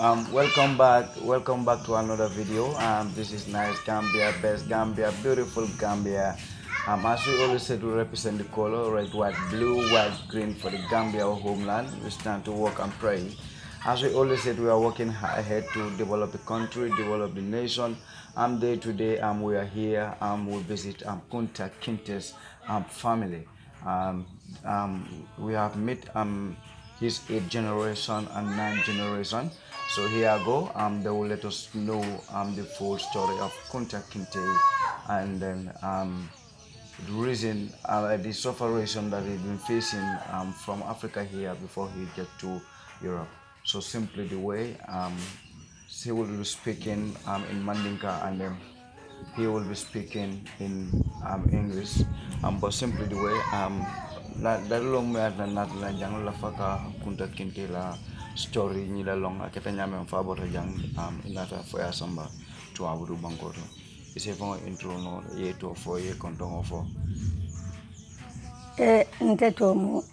Welcome back to another video. This is nice Gambia, best Gambia, beautiful Gambia. As we always said, we represent the color red, white, blue, white, green for the Gambia, our homeland. We stand to work and pray. As we always said, we are working ahead to develop the country, develop the nation. Day to day, we are here. We visit Kunta Kinte's family. We have met his 8th generation and 9th generation. So here I go. They will let us know the full story of Kunta Kinte, and then the reason, the sufferation that he's been facing from Africa here before he get to Europe. So simply the way he will be speaking in Mandinka, and then he will be speaking in English. But simply the way that long me at not la jang la faka Kunta Kinte la story ni la long aketa nyame fa bota jang inata fo ya samba to abudu bankoto ise fo intro no ye to fo ye konton fo nteto mu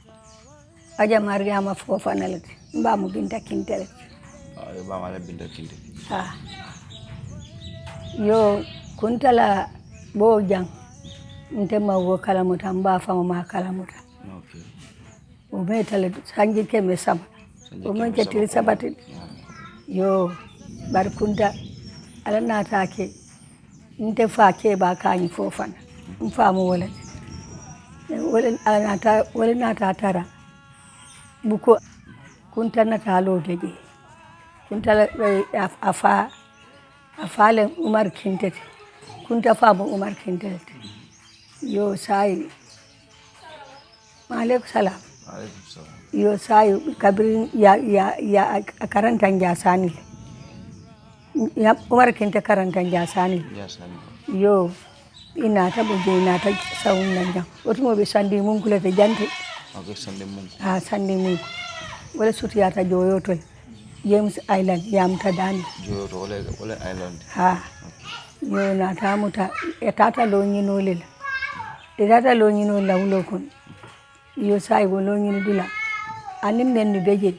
aja Mariama fo fanalati mba mu binta Kinte ba mala binta Kinte yo Kunta la bo jang ntema wo kala muta mba fa ma kala muta okay o metale sanji keme saba o men ketiri sabati yo bar Kunta ala nata ke nte fa ke ba kani fofana mfa mu wala wala nata tara buko Kunta nata lo deje Kunta afale Umar Kinte Kunta fa bo Umar Kinte yo sai Maaleykum salam. Yo sai kabrin ya karanta jasani ya Umar Kinte karanta jasani yo ina ta buje ina ta sawun nan jam wato mo be sandi mun kula ta jante okay sandi mun sandi mun wala sutiya ta joyo to James Island yam ta dani joyo to wala island yo na ta muta etata lo nyino lela etata lo nyino la wulo kon yo sai go lo nyino dila anim men ni beje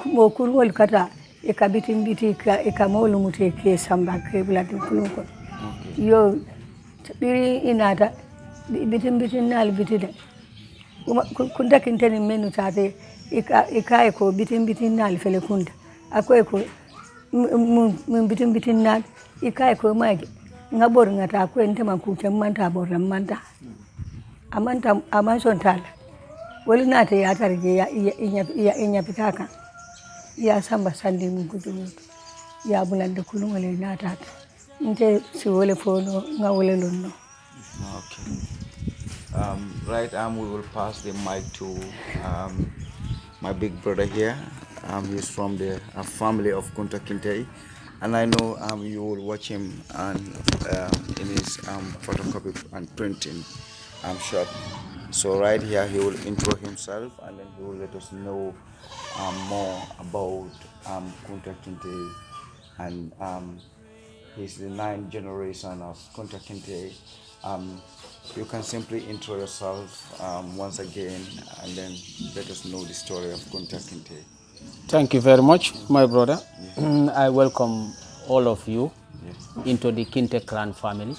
mo kurwol kata e kabitin biti ka e kamolu mute ke samba ke blati kulun ko yo biri inata bitin nal bitida Kunta Kinte ni menu tate ika ko bitin nal fele Kunta akoy ko mun bitin nal ika ko magi ngabor ngata ko entema ku manta bor manta amanta amanson tala wali nata ya tarje ya inya pitaka ya samba sandi mun kudu ya bulanda kulun wala nata nte si wala fono ngawale lonno okay right we will pass the mic to my big brother here. He's from the family of Kunta Kinte, and I know you will watch him and in his photocopy and printing shop. So right here he will intro himself, and then he will let us know more about Kunta Kinte, and he's the 9th generation of Kunta Kinte. You can simply intro yourself once again, and then let us know the story of Kunta Kinte. Thank you very much, my brother. I welcome all of you into the Kinte clan family.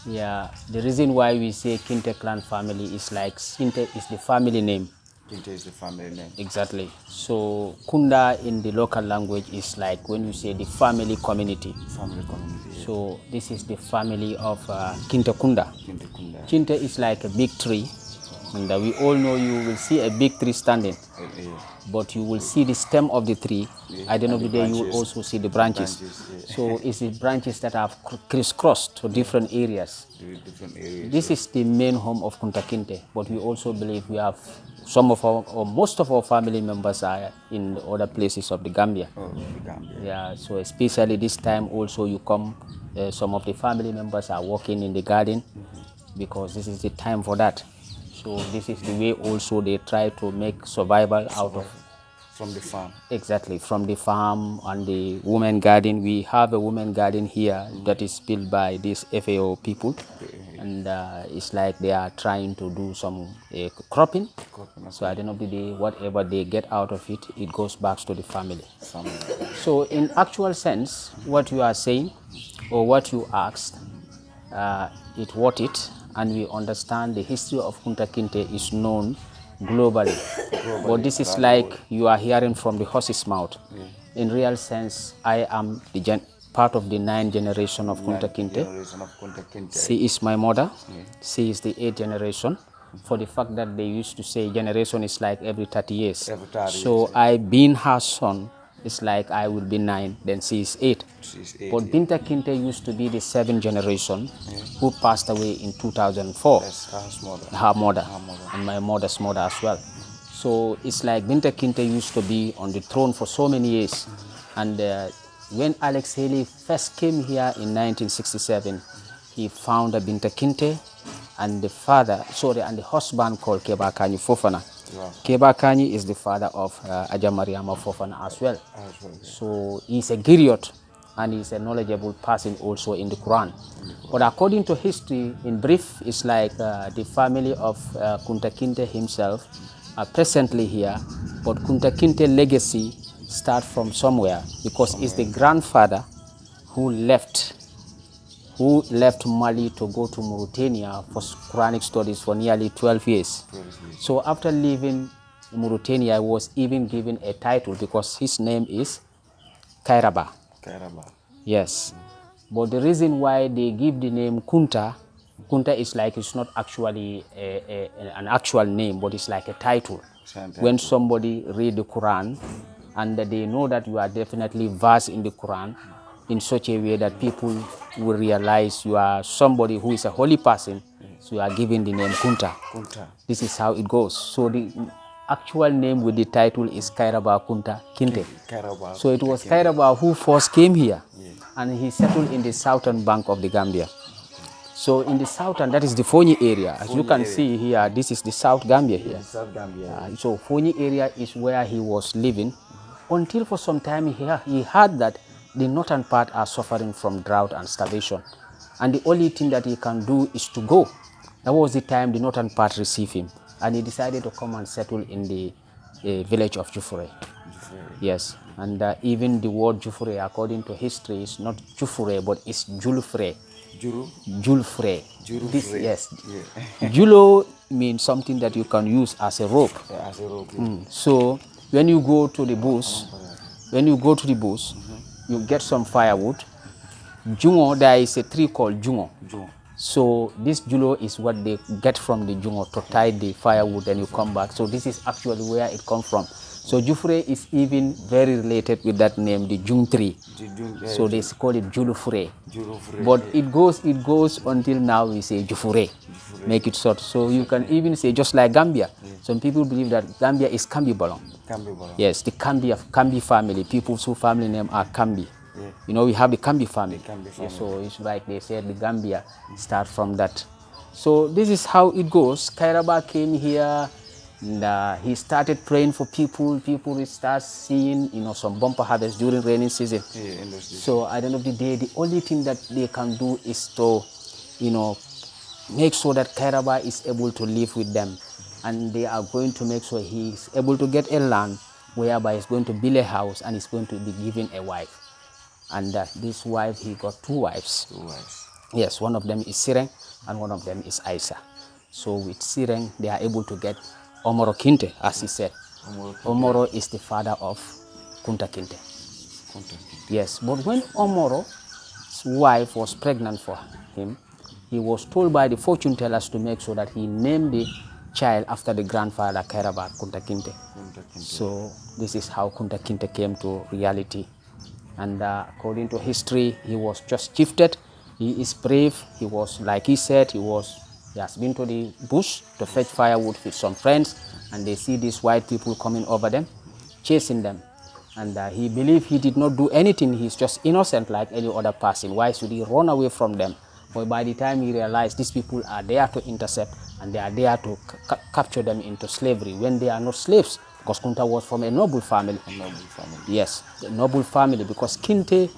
Yeah, the reason why we say Kinte clan family is like Kinte is the family name. Kinte is the family name. Exactly. So Kunda in the local language is like when you say the family community. Family community. Yeah. So this is the family of Kinte Kunda. Kinte Kunda. Kinte is like a big tree, and we all know you will see a big tree standing, but you will see the stem of the tree. At the end of the day, you will also see the branches. So it's the branches that have crisscrossed to different areas. This is the main home of Kunta Kinte, but we also believe we have some of our, or most of our family members are in other places of the Gambia. Yeah, so especially this time also you come, some of the family members are working in the garden because this is the time for that. So this is the way also they try to make survival out of From the farm. Exactly, from the farm and the women garden. We have a women garden here that is built by these FAO people, and it's like they are trying to do some cropping. So at the end of the day, whatever they get out of it, it goes back to the family. So in actual sense, what you are saying or what you asked, it worth it, and we understand the history of Kunta Kinte is known globally. But this is like you are hearing from the horse's mouth. In real sense, I am the part of the 9th generation of Kunta Kinte. She is my mother. She is the 8th generation. For the fact that they used to say generation is like every 30 years. So I being her son, it's like I will be 9, then she is 8. But Binta Kinte used to be the 7th generation who passed away in 2004. Her mother, and my mother's mother as well. So it's like Binta Kinte used to be on the throne for so many years. And when Alex Haley first came here in 1967, he found a Binta Kinte and the husband called Keba Kanyi Fofana. Wow. Keba Kanyi is the father of Aja Mariama Fofana as well. So he's a griot and he's a knowledgeable person also in the Quran. But according to history, in brief, it's like the family of Kunta Kinte himself are presently here, but Kunta Kinte legacy starts from somewhere because it's the grandfather who left Mali to go to Mauritania for Quranic studies for nearly 12 years. So after leaving Mauritania, I was even given a title because his name is Kairaba. Yes. But the reason why they give the name Kunta is like it's not actually an actual name, but it's like a title. When somebody read the Quran and they know that you are definitely versed in the Quran in such a way that people will realize you are somebody who is a holy person, so you are given the name Kunta. This is how it goes. So the actual name with the title is Kairaba Kunta Kinte. So it was Kairaba who first came here, and he settled in the southern bank of the Gambia. So in the southern, that is the Fonyi area. As you can see here, this is the South Gambia here. So Fonyi area is where he was living until for some time he heard that the northern part are suffering from drought and starvation. And the only thing that he can do is to go. That was the time the northern part received him. And he decided to come and settle in the village of Jufure. Yes. And even the word Jufure, according to history, is not Jufure, but it's Julfre. Julfre. Yes. Yeah. Julo means something that you can use as a rope. So when you go to the bush, you get some firewood. Jungo, there is a tree called Jungo. So this Julo is what they get from the Jungo to tie the firewood, and you come back. So this is actually where it comes from. So Jufre is even very related with that name, the Jung tree. So they call it Julufure. But it goes until now we say Jufure. Make it short. So you can even say just like Gambia. Some people believe that Gambia is Kambi Bolong. Yes, the Kambi family. People whose family name are Kambi. You know, we have the Kambi family. So it's like they said the Gambia start from that. So this is how it goes. Kairaba came here. And he started praying for people. People will start seeing, some bumper harvest during rainy season. So at the end of the day, the only thing that they can do is to, make sure that Kairaba is able to live with them. And they are going to make sure he is able to get a land whereby he's going to build a house and he's going to be given a wife. And this wife, he got 2 wives. Yes, one of them is Sireng and one of them is Aisha. So with Sireng, they are able to get Omoro Kinte, as he said. Omoro is the father of Kunta Kinte. Yes, but when Omoro's wife was pregnant for him, he was told by the fortune tellers to make sure that he named the child after the grandfather, Kairaba Kunta Kinte. So this is how Kunta Kinte came to reality. And according to history, he was just gifted. He is brave. He was, like he said, he has been to the bush to fetch firewood with some friends, and they see these white people coming over them, chasing them. And he believed he did not do anything. He's just innocent like any other person. Why should he run away from them? But by the time he realized these people are there to intercept and they are there to capture them into slavery when they are not slaves, because Kunta was from a noble family. A noble family. Yes, a noble family, because Kinte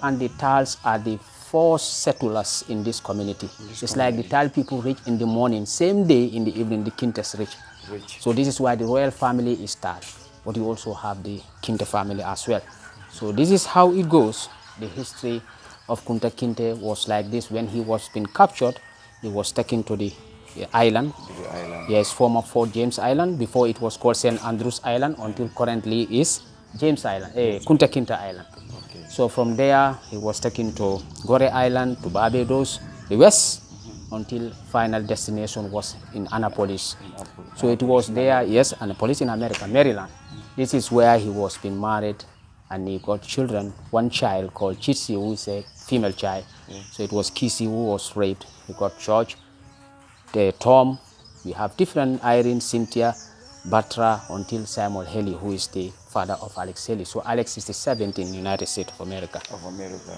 and the Tals are the first settlers in this community. It's like the Tal people reach in the morning, same day in the evening the Kintes reach. So this is why the royal family is Tal, but you also have the Kinte family as well. So this is how it goes. The history of Kunta Kinte was like this. When he was being captured, he was taken to the island. Yes, former Fort James Island. Before it was called St. Andrews Island, until currently is James Island, Kunta Kinte Island. So from there, he was taken to Gore Island, to Barbados, the west, until final destination was in Annapolis. So it was there, yes, Annapolis in America, Maryland. This is where he was being married, and he got children. One child called Chitsi, who is a female child. So it was Kisi who was raped. He got George, Tom. We have different Irene, Cynthia, Batra, until Samuel Haley, who is the father of Alex Haley. So Alex is the 7th in the United States of America.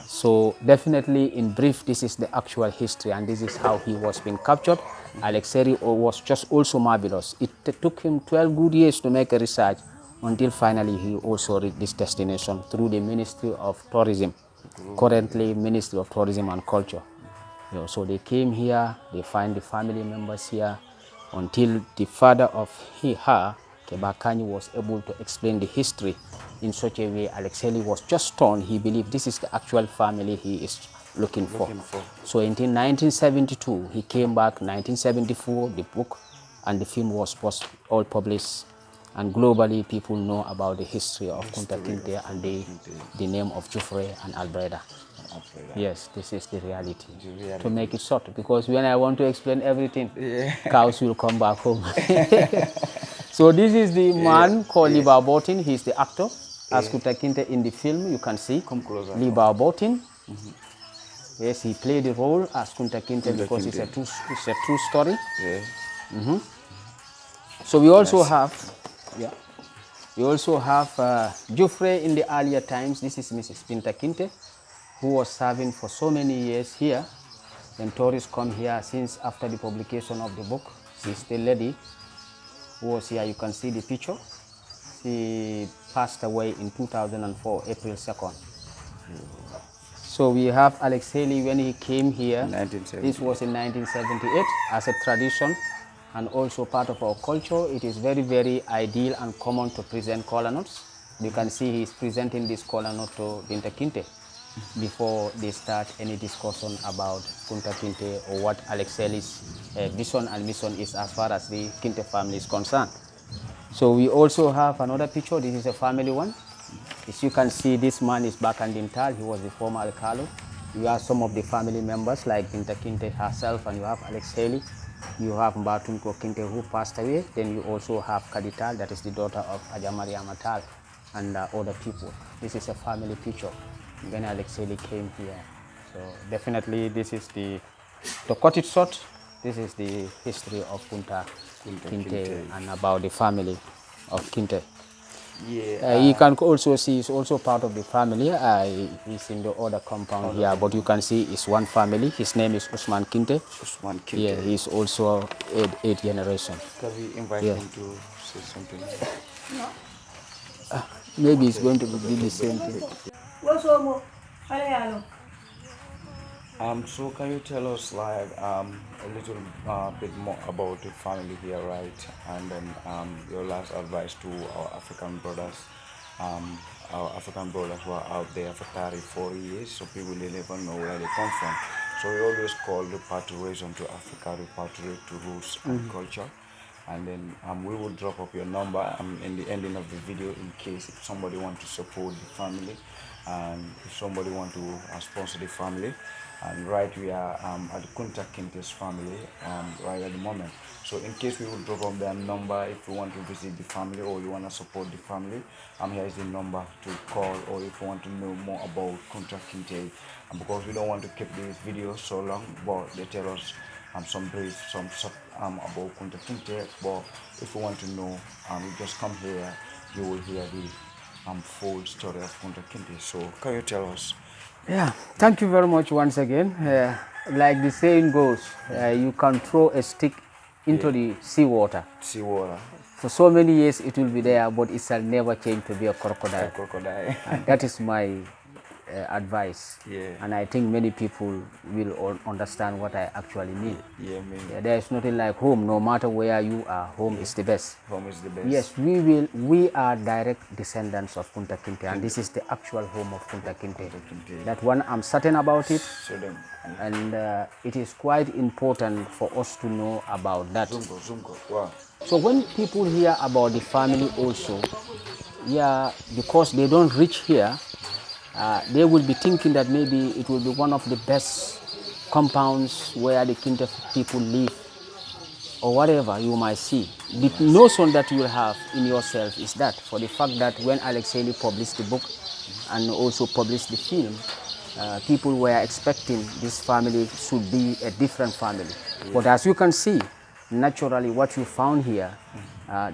So definitely, in brief, this is the actual history, and this is how he was being captured. Alex Haley was just also marvelous. It took him 12 good years to make a research, until finally he also reached this destination through the Ministry of Tourism, currently Ministry of Tourism and Culture. So they came here, they find the family members here, until the father of her, Kebakani, was able to explain the history in such a way. Alex Haley was just stunned. He believed this is the actual family he is looking for. So in 1972, he came back. 1974, the book and the film was all published. And globally, people know about the history of Kunta Kinte and the name of Jufre and Albreda. Yes, this is the reality. To make it short, because when I want to explain everything, cows will come back home. So this is the man called Liba Botin. He's the actor. As Kunta Kinte in the film, you can see. Come closer. Liba Botin. Yes, he played the role as Kunta Kinte because it's a true story. So we also have, Jufre in the earlier times. This is Mrs. Pinta Kinte, who was serving for so many years here. When tourists come here, since after the publication of the book, she's the lady who was here. You can see the picture. She passed away in 2004, April 2nd. So we have Alex Haley when he came here. This was in 1978 as a tradition and also part of our culture. It is very, very ideal and common to present kola nuts. You can see he's presenting this kola nut to Binta Kinte before they start any discussion about Kunta Kinte or what Alex Haley's vision and mission is as far as the Kinte family is concerned. So we also have another picture. This is a family one. As you can see, this man is Bakandintal. He was the former Alcalo. You have some of the family members like Binta Kinte herself, and you have Alex Haley. You have Mbatunko Kinte, who passed away. Then you also have Kadital, that is the daughter of Ajamari Amatal, and other people. This is a family picture when Alex Haley came here. So definitely this is to cut it short, this is the history of Kunta Kinte and about the family of Kinte. You can also see he's also part of the family. He's in the other compound here, but you can see it's one family. His name is Usman Kinte. Usman Kinte. Yeah, he's also eighth generation. Can we invite him to say something? Maybe it's going to be the same thing. So can you tell us like a little bit more about the family here, right? And then your last advice to our African brothers who are out there for 34 years, so people they never know where they come from. So we always call repatriation to Africa, repatriate to roots and culture. And then we will drop up your number in the ending of the video in case if somebody wants to support the family and if somebody wants to sponsor the family. And right, we are at the Kunta Kinte's family right at the moment. So in case we will drop up their number if you want to visit the family or you want to support the family, here is the number to call, or if you want to know more about Kunta Kinte. Because we don't want to keep this video so long, but they tell us some brief, about Kunta Kinte. But if you want to know, you just come here, you will hear the full story of Kunta Kinte. So can you tell us? Yeah, thank you very much once again. Like the saying goes, you can throw a stick into the seawater. Seawater. For so many years it will be there, but it shall never change to be a crocodile. And that is my advice. Yeah. And I think many people will all understand what I actually mean. Yeah, man. Yeah, there is nothing like home. No matter where you are, home is the best. Home is the best. Yes, we are direct descendants of Kunta Kinte, and this is the actual home of Kunta Kinte. That one, I'm certain about it. And it is quite important for us to know about that. Wow. So when people hear about the family also, yeah, because they don't reach here, they will be thinking that maybe it will be one of the best compounds where the Kinte people live, or whatever you might see. The notion that you will have in yourself is that, for the fact that when Alexei published the book and also published the film, people were expecting this family should be a different family. But as you can see, naturally what you found here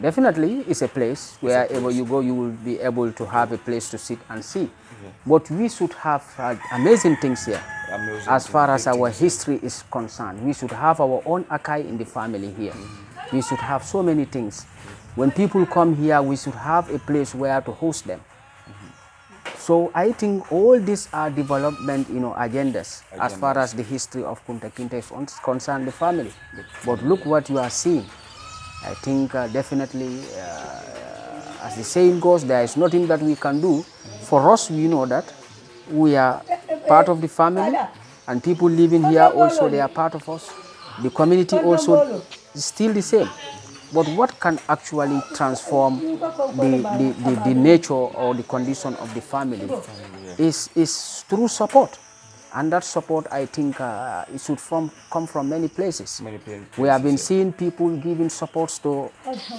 definitely is a place wherever you go, you will be able to have a place to sit and see. But we should have amazing things here. As far as our history is concerned, we should have our own Akai in the family here. We should have so many things. When people come here, we should have a place where to host them. So I think all these are development, agendas as far as the history of Kunta Kinte is concerned, the family. But look what you are seeing. I think definitely, as the saying goes, there is nothing that we can do. For us, we know that we are part of the family, and people living here also, they are part of us. The community also is still the same. But what can actually transform the nature or the condition of the family is through support. And that support, I think, it should come from many places. We have been seeing people giving supports to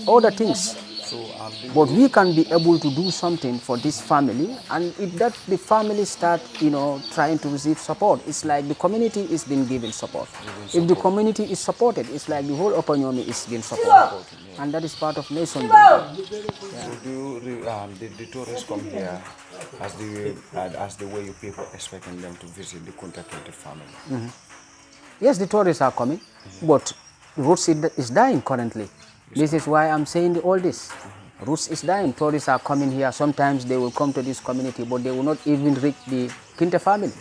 other things. But we can be able to do something for this family, and if that the family start, trying to receive support, it's like the community is being given support. If the community is supported, it's like the whole economy is being supported. And that is part of nation building. So did the tourists come here as the way you people expecting them to visit the Kunta Kinte family? Yes, the tourists are coming, but roots is dying currently. This is why I'm saying all this. Roots is dying. Tourists are coming here. Sometimes they will come to this community, but they will not even reach the Kinte family.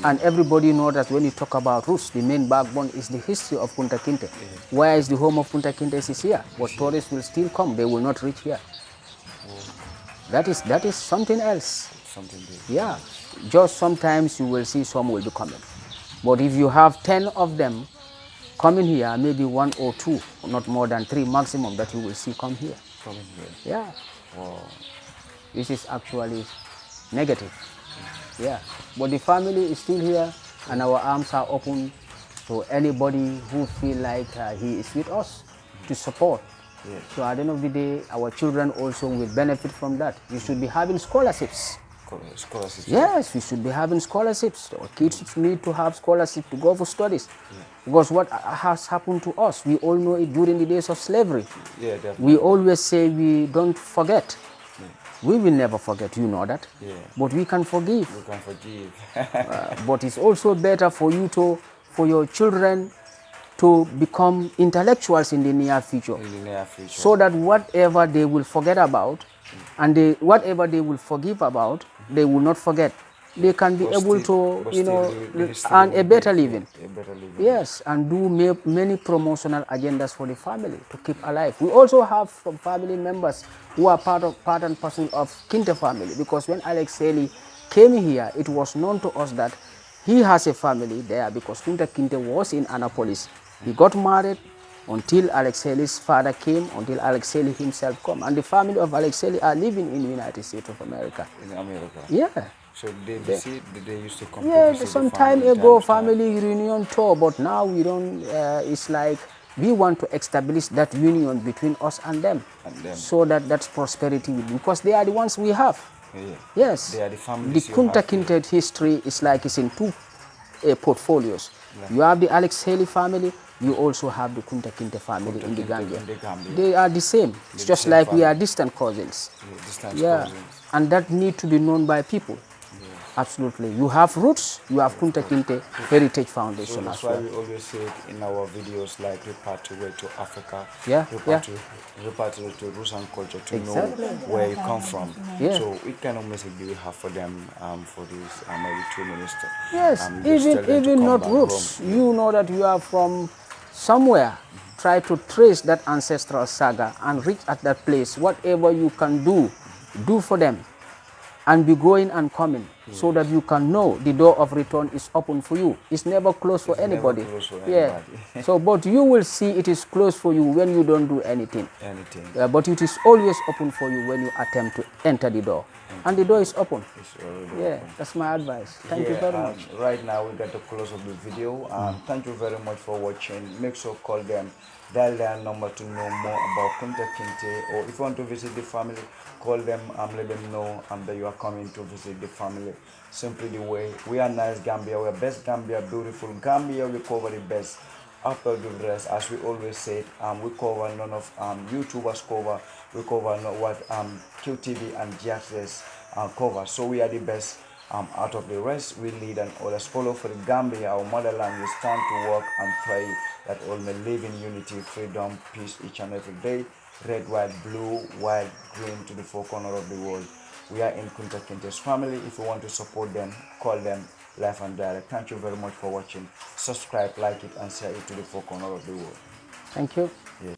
And everybody knows that when you talk about roots, the main backbone is the history of Kunta Kinte. Where is the home of Kunta Kinte is here, but tourists will still come. They will not reach here. That is something else. Yeah, just sometimes you will see some will be coming. But if you have 10 of them coming here, maybe 1 or 2, not more than 3 maximum that you will see come here. Yeah. Wow. This is actually negative. Yeah. But the family is still here, and our arms are open to anybody who feel like he is with us to support. So at the end of the day, our children also will benefit from that. We should be having scholarships. Yes, we should be having scholarships. Our kids need to have scholarships to go for studies. Because what has happened to us, we all know it during the days of slavery. We always say we don't forget. We will never forget, you know that. But we can forgive. But it's also better for you for your children to become intellectuals in the near future. So that whatever they will forget about, and whatever they will forgive about, they will not forget. They can be able to, earn a better living. Yes, and do many promotional agendas for the family to keep alive. We also have some family members who are part and parcel of Kinte family, because when Alexei came here, it was known to us that he has a family there, because Kunta Kinte was in Annapolis. He got married until Alexei's father came, until Alexei himself came. And the family of Alexei are living in the United States of America. In America? Yeah. So they used to come yeah, to visit some the family time ago, family reunion tour, but now we don't, it's like we want to establish that union between us and them. So that's prosperity, because they are the ones we have. Yes. They are the families. The Kunta Kinte history is like it's in 2 portfolios. You have the Alexei family, you also have the Kunta Kinte family in the Gambia. They are the same. It's just like we are distant cousins. Distant cousins. And that need to be known by people. Absolutely. You have roots, you have Kunta Kinte Heritage Foundation So that's as why well. we always say it in our videos, like repatriate to Africa, Yeah, yeah. repatriate to roots and culture, to Exactly. know where you come from. Yeah. So what kind of message do we have for them for this maybe 2 minutes? Yes, Just tell them to even come not back home. roots. You know that you are from somewhere. Try to trace that ancestral saga and reach at that place. Whatever you can do for them. And be going and coming so that you can know the door of return is open for you. It's never closed for It's never anybody. closed for Yeah. anybody. So, but you will see it is closed for you when you don't do anything. Anything. But it is always open for you when you attempt to enter the door. And the door is open. It's already Yeah, open. that's my advice. Thank you very much. Right now we got the close of the video. Thank you very much for watching. Make sure call them, dial their number to know more about Kunta Kinte, or if you want to visit the family, call them and let them know that you are coming to visit the family. Simply the way we are nice Gambia, we are best Gambia, beautiful Gambia. We cover the best. After the rest, as we always said, we cover none of YouTubers cover. We cover not what QTV and GXS cover. So we are the best. Out of the rest, we lead and others follow for the Gambia, our motherland. We stand to work and pray that all may live in unity, freedom, peace each and every day. Red, white, blue, white, green to the four corners of the world. We are in Kunta Kinte's family. If you want to support them, call them live and direct. Thank you very much for watching. Subscribe, like it, and share it to the four corners of the world. Thank you. Yeah.